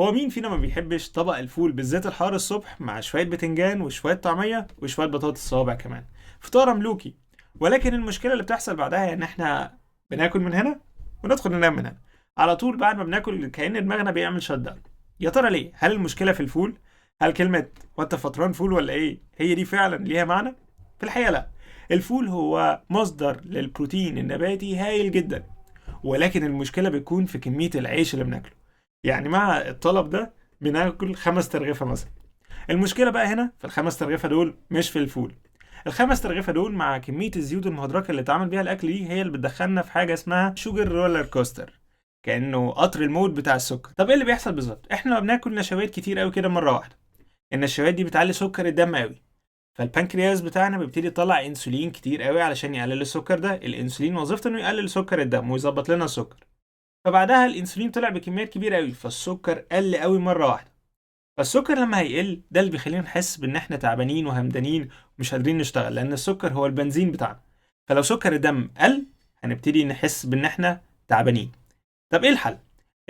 هو مين فينا ما بيحبش طبق الفول بالزيت الحار الصبح مع شوية بتنجان وشوية طعمية وشوية بطاطس صوابع كمان؟ فطار ملوكي. ولكن المشكلة اللي بتحصل بعدها هي ان احنا بناكل من هنا وندخل ننام من هنا على طول. بعد ما بناكل كأن دماغنا بيعمل شت داون. يا ترى ليه؟ هل المشكلة في الفول؟ هل كلمة وانت فطران فول ولا ايه هي دي فعلا ليها معنى؟ في الحقيقة لا. الفول هو مصدر للبروتين النباتي هايل جدا، ولكن المشكلة بتكون في كمية العيش اللي بناكله. يعني مع الطلب ده بناكل 5 ترغيفة مثلا. المشكلة بقى هنا في ال5 ترغيفة دول مش في الفول. ال5 ترغيفة دول مع كمية الزيوت المهدرجة اللي اتعمل بيها الأكل دي هي اللي بتدخلنا في حاجة اسمها شوجر رولر كوستر، كأنه قطر الموت بتاع السكر. طب ايه اللي بيحصل بالظبط؟ احنا بناكل نشويات كتير قوي كده مرة واحدة. النشويات دي بتعلي سكر الدم قوي، فالبنكرياس بتاعنا بيبتدي يطلع انسولين كتير قوي علشان يقلل السكر ده. الانسولين وظيفته انه يقلل سكر الدم ويظبط لنا السكر. فبعدها الانسولين طلع بكميات كبيره قوي، فالسكر قل قوي مره واحده. فالسكر لما هيقل ده اللي بيخلينا نحس بان احنا تعبانين وهمدانين ومش قادرين نشتغل، لان السكر هو البنزين بتاعنا. فلو سكر الدم قل هنبتدي نحس بان احنا تعبانين. طب ايه الحل؟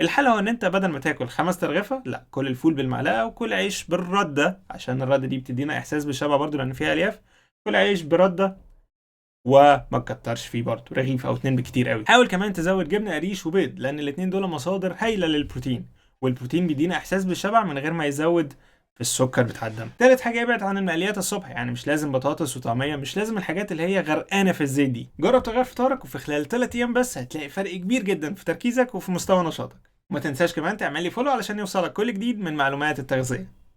الحل هو ان انت بدل ما تاكل 5 ترغفة، لا، كل الفول بالمعلقة وكل عيش بالردة، عشان الردة دي بتدينا احساس بالشبع برضو لان فيها الياف. كل عيش بردة، وما تكترش فيه برضه، رغيف او 2 بكتير قوي. حاول كمان تزود جبنه قريش وبيض، لان الاتنين دول مصادر هايله للبروتين، والبروتين بيدينا احساس بالشبع من غير ما يزود في السكر بتاع الدم. تالت حاجه، ابعد عن المقليات الصبح، يعني مش لازم بطاطس وطعميه، مش لازم الحاجات اللي هي غرقانه في الزيت دي. جرب تغير فطارك وفي خلال 3 ايام بس هتلاقي فرق كبير جدا في تركيزك وفي مستوى نشاطك. وما تنساش كمان تعمل لي فولو علشان يوصلك كل جديد من معلومات التغذيه.